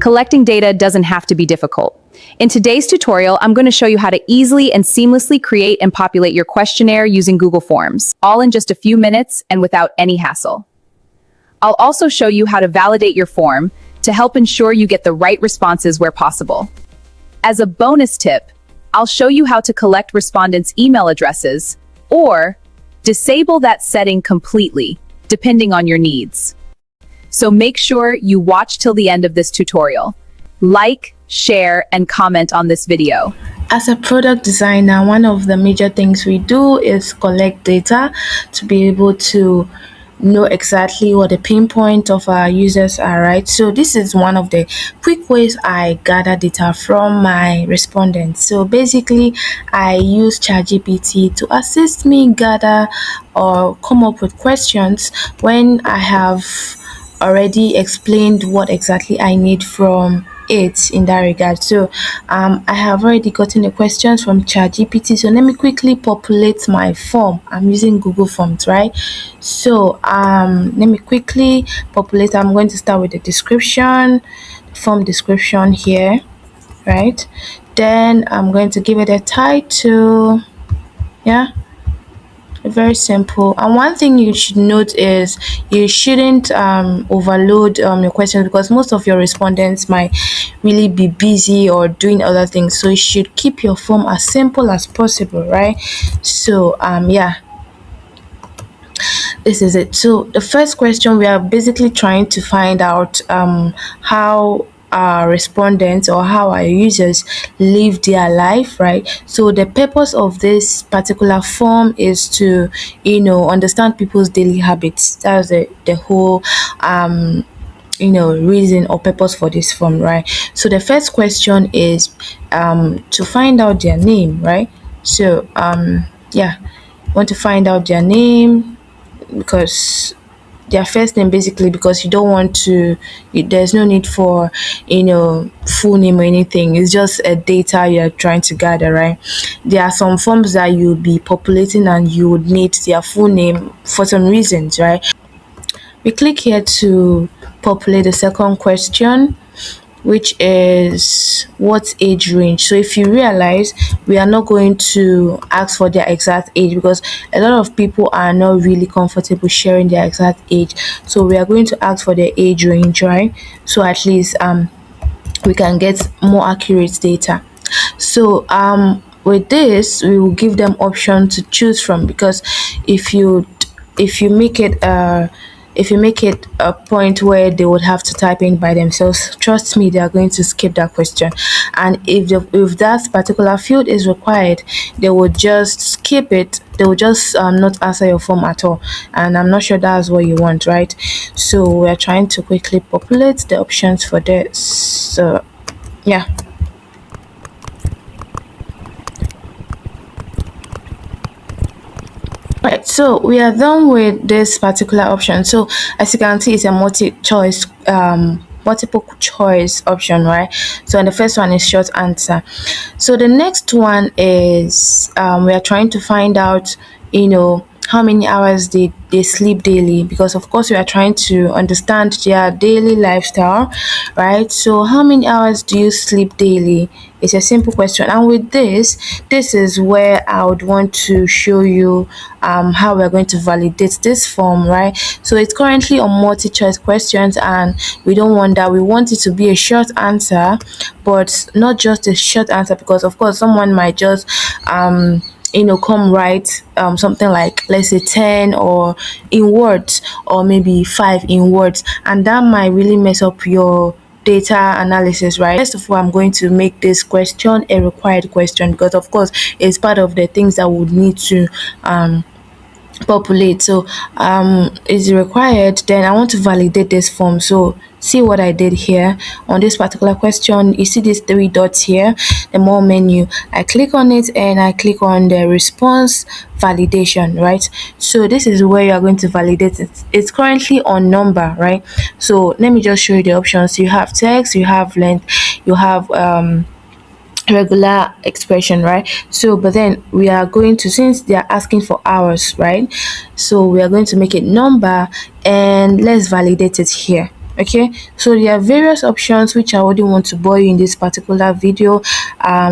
Collecting data doesn't have to be difficult. In today's tutorial, I'm going to show you how to easily and seamlessly create and populate your questionnaire using Google Forms, all in just a few minutes and without any hassle. I'll also show you how to validate your form to help ensure you get the right responses where possible. As a bonus tip, I'll show you how to collect respondents' email addresses or disable that setting completely, depending on your needs. So make sure you watch till the end of this tutorial. Like, share, and comment on this video. As a product designer, one of the major things we do is collect data to be able to know exactly what the pain point of our users are, right? So this is one of the quick ways I gather data from my respondents. So basically, I use ChatGPT to assist me gather or come up with questions when I have already explained what exactly I need from it in that regard. So I have already gotten the questions from ChatGPT, so let me quickly populate my form. I'm using Google Forms, right? So let me quickly populate. I'm going to start with the description, form description here, right? Then I'm going to give it a title. Yeah, very simple. And one thing you should note is you shouldn't overload your questions, because most of your respondents might really be busy or doing other things. So you should keep your form as simple as possible, right? So yeah, this is it. So the first question, we are basically trying to find out how our respondents or how our users live their life, right? So the purpose of this particular form is to understand people's daily habits. That's the whole reason or purpose for this form, right? So the first question is to find out their name, right? So yeah, want to find out their name, because their first name, basically, because you don't want to, there's no need for full name or anything. It's just a data you're trying to gather, right? There are some forms that you'll be populating and you would need their full name for some reasons, right? We click here to populate the second question, which is what age range. So if you realize, we are not going to ask for their exact age, because a lot of people are not really comfortable sharing their exact age. So we are going to ask for their age range, right? So at least we can get more accurate data. So with this, we will give them option to choose from, because if you make it a point where they would have to type in by themselves, trust me, they are going to skip that question. And if that particular field is required, they would just skip it. They will just not answer your form at all, and I'm not sure that's what you want, right? So we're trying to quickly populate the options for this. So yeah. Right, so we are done with this particular option. So as you can see, it's a multiple choice option, right? So and the first one is short answer. So the next one is we are trying to find out how many hours they sleep daily, because of course we are trying to understand their daily lifestyle, right? So how many hours do you sleep daily? It's a simple question. And with this is where I would want to show you how we're going to validate this form, right? So it's currently on multi-choice questions, and we don't want that. We want it to be a short answer, but not just a short answer, because of course someone might just come write something like, let's say 10 or in words, or maybe 5 in words, and that might really mess up your data analysis, right? First of all, I'm going to make this question a required question, because of course it's part of the things that would need to populate. So is required. Then I want to validate this form. So see what I did here on this particular question. You see these 3 dots here, the more menu. I click on it and I click on the response validation, right? So this is where you are going to validate it. It's currently on number, right? So let me just show you the options. You have text, you have length, you have regular expression, right? So but then we are going to, since they are asking for hours, right, so we are going to make it number, and let's validate it here. Okay, so there are various options which I wouldn't want to bore you in this particular video.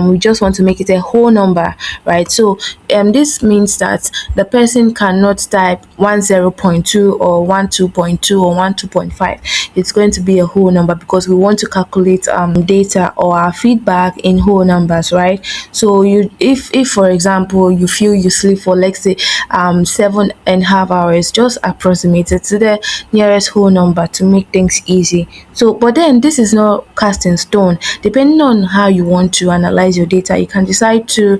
We just want to make it a whole number, right? So this means that the person cannot type 10.2 or 12.2 or 12.5. It's going to be a whole number because we want to calculate data or our feedback in whole numbers, right? So you, if for example you feel you sleep for, let's say 7.5 hours, just approximate it to the nearest whole number to make things easy. So but then this is not cast in stone. Depending on how you want to analyze your data, you can decide to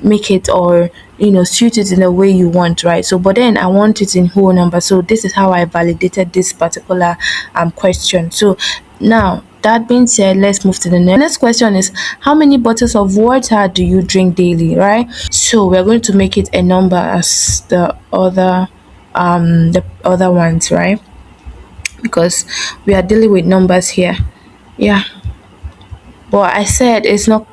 make it, or suit it in the way you want, right? So but then I want it in whole number, so this is how I validated this particular question. So now, that being said, let's move to the next question. Is how many bottles of water do you drink daily, right? So we're going to make it a number as the other ones, right? Because we are dealing with numbers here. Yeah, but I said it's not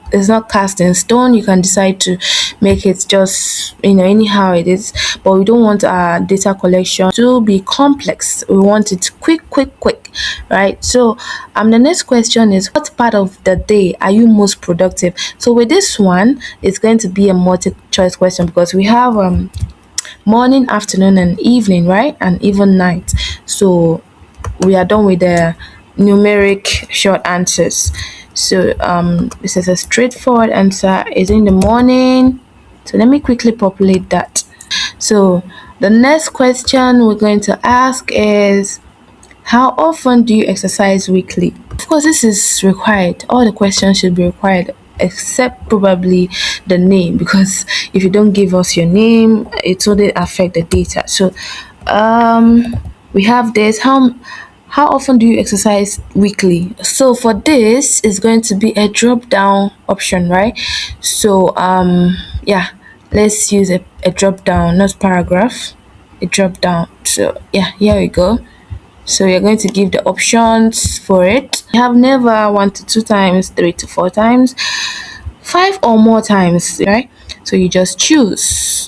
cast in stone. You can decide to make it just anyhow it is, but we don't want our data collection to be complex. We want it quick, right? So the next question is, what part of the day are you most productive? So with this one, it's going to be a multi-choice question because we have morning, afternoon, and evening, right? And even night. So we are done with the numeric short answers. So this is a straightforward answer. Is in the morning. So let me quickly populate that. So the next question we're going to ask is, how often do you exercise weekly? Of course, this is required. All the questions should be required except probably the name, because if you don't give us your name, it wouldn't affect the data. So we have this. How often do you exercise weekly? So for this, it's going to be a drop down option, right? So yeah, let's use a drop down, not paragraph, a drop down. So yeah, here we go. So you're going to give the options for it. You have never 1 to 2 times, 3 to 4 times, 5 or more times, right? So you just choose.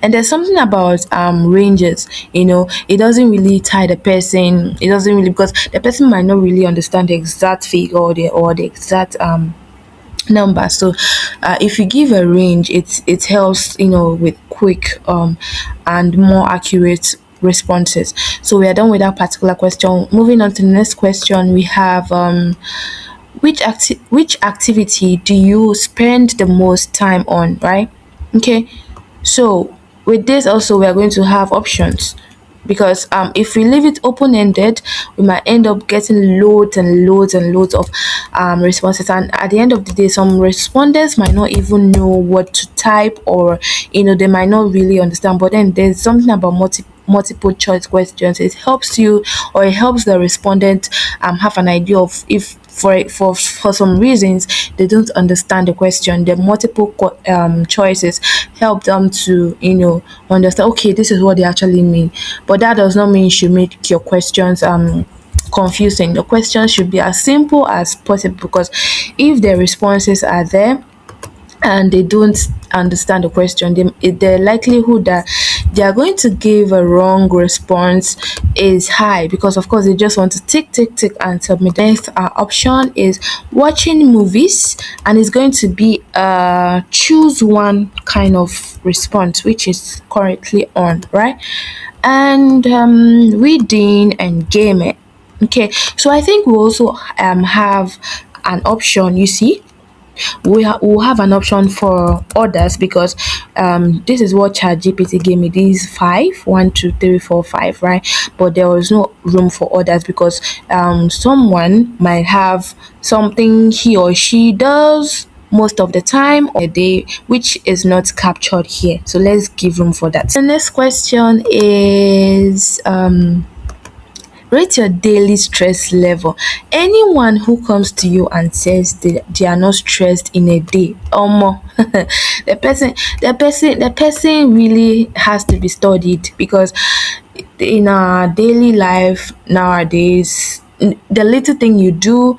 And there's something about ranges, it doesn't really tie the person. It doesn't really, because the person might not really understand the exact figure or the exact number. So if you give a range, it helps with quick and more accurate responses. So we are done with that particular question. Moving on to the next question, we have which activity do you spend the most time on, right? Okay, so with this also we are going to have options, because if we leave it open-ended, we might end up getting loads and loads and loads of responses, and at the end of the day, some respondents might not even know what to type, or they might not really understand. But then there's something about multiple choice questions. It helps you, or it helps the respondent have an idea of, if for some reasons they don't understand the question, the multiple choices help them to understand, okay, this is what they actually mean. But that does not mean you should make your questions confusing. The questions should be as simple as possible, because if the responses are there and they don't understand the question, the likelihood that they are going to give a wrong response is high, because of course they just want to tick and submit. The next option is watching movies, and it's going to be choose one kind of response, which is currently on, right? And reading and gaming. Okay, so I think we also have an option. You see, we'll have an option for others, because this is what ChatGPT gave me, these 5, 1, 2, 3, 4, 5, right? But there was no room for others, because someone might have something he or she does most of the time or a day, which is not captured here. So let's give room for that. The next question is rate your daily stress level. Anyone who comes to you and says they are not stressed in a day, the person really has to be studied, because in our daily life nowadays, the little thing you do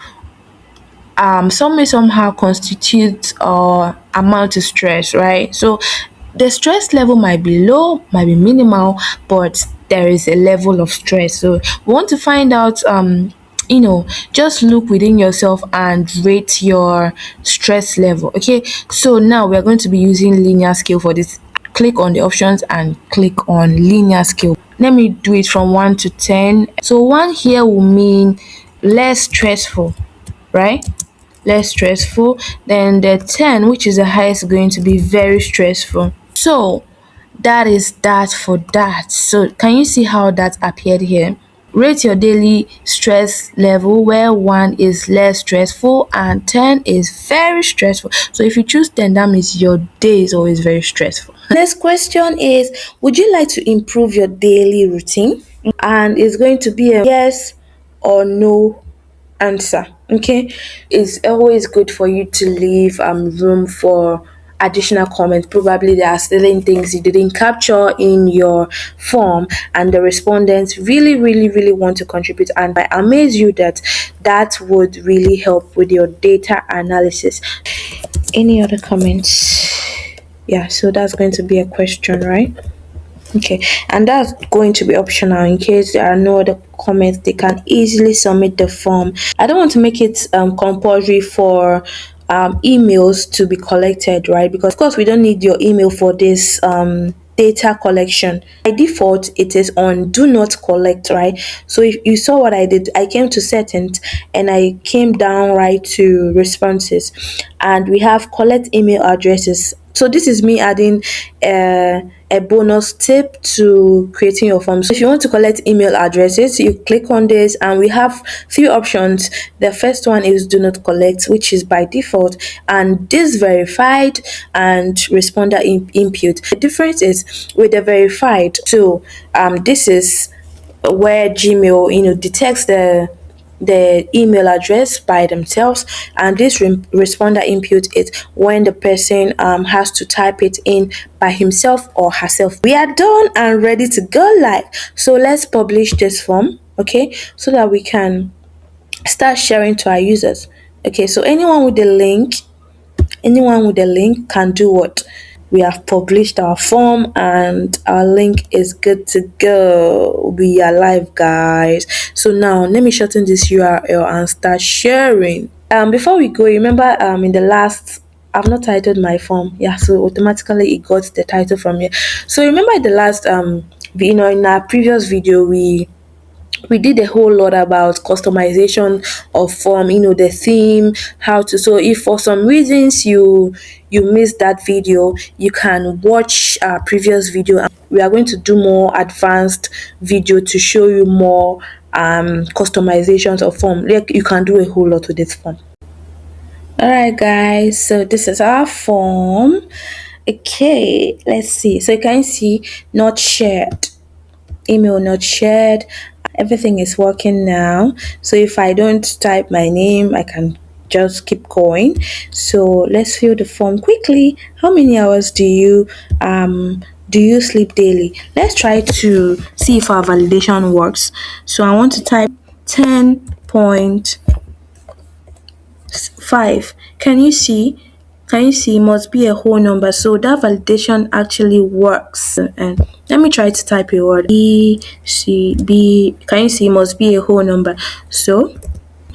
some may somehow constitute or amount to stress, right? So the stress level might be low, might be minimal, but there is a level of stress. So we want to find out, just look within yourself and rate your stress level. Okay, so now we're going to be using linear scale for this. Click on the options and click on linear scale. Let me do it from 1 to 10. So 1 here will mean less stressful, right? Less stressful. Then the 10, which is the highest, going to be very stressful. So that is that for that. So can you see how that appeared here? Rate your daily stress level, where 1 is less stressful and 10 is very stressful. So if you choose 10, that means your day is always very stressful. Next question is, would you like to improve your daily routine? And it's going to be a yes or no answer. Okay, it's always good for you to leave room for additional comments. Probably there are certain things you didn't capture in your form and the respondents really want to contribute, and I amaze you that would really help with your data analysis. Any other comments? Yeah, so that's going to be a question, right? Okay, and that's going to be optional. In case there are no other comments, they can easily submit the form. I don't want to make it compulsory for emails to be collected, right? Because of course we don't need your email for this data collection. By default it is on do not collect, right? So if you saw what I did, I came to settings and I came down right to responses, and we have collect email addresses. So this is me adding a bonus tip to creating your form. So if you want to collect email addresses, you click on this and we have few options. The first one is do not collect, which is by default, and this verified and responder input. The difference is with the verified. So this is where Gmail detects the email address by themselves, and this responder input is when the person has to type it in by himself or herself. We are done and ready to go live, so let's publish this form, okay, so that we can start sharing to our users. Okay, so anyone with the link can do what? We have published our form and our link is good to go. We are live, guys. So now let me shorten this URL and start sharing. Before we go, remember in the last, I've not titled my form. Yeah, so automatically it got the title from here. So remember in the last in our previous video, we did a whole lot about customization of form, the theme, how to. So if for some reasons you missed that video, you can watch our previous video. We are going to do more advanced video to show you more customizations of form. Like, you can do a whole lot with this form. All right, guys, so this is our form. Okay, let's see. So you can see not shared, email not shared. Everything is working now. So if I don't type my name, I can just keep going. So let's fill the form quickly. How many hours do you sleep daily? Let's try to see if our validation works. So I want to type 10.5. Can you see? Must be a whole number, so that validation actually works. And let me try to type a word. B. Can you see? Must be a whole number. So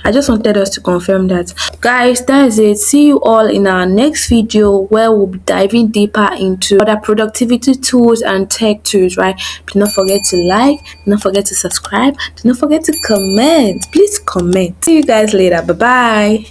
I just wanted us to confirm that. Guys, that is it. See you all in our next video, where we'll be diving deeper into other productivity tools and tech tools, right? Do not forget to like, do not forget to subscribe, do not forget to comment. Please comment. See you guys later. Bye bye.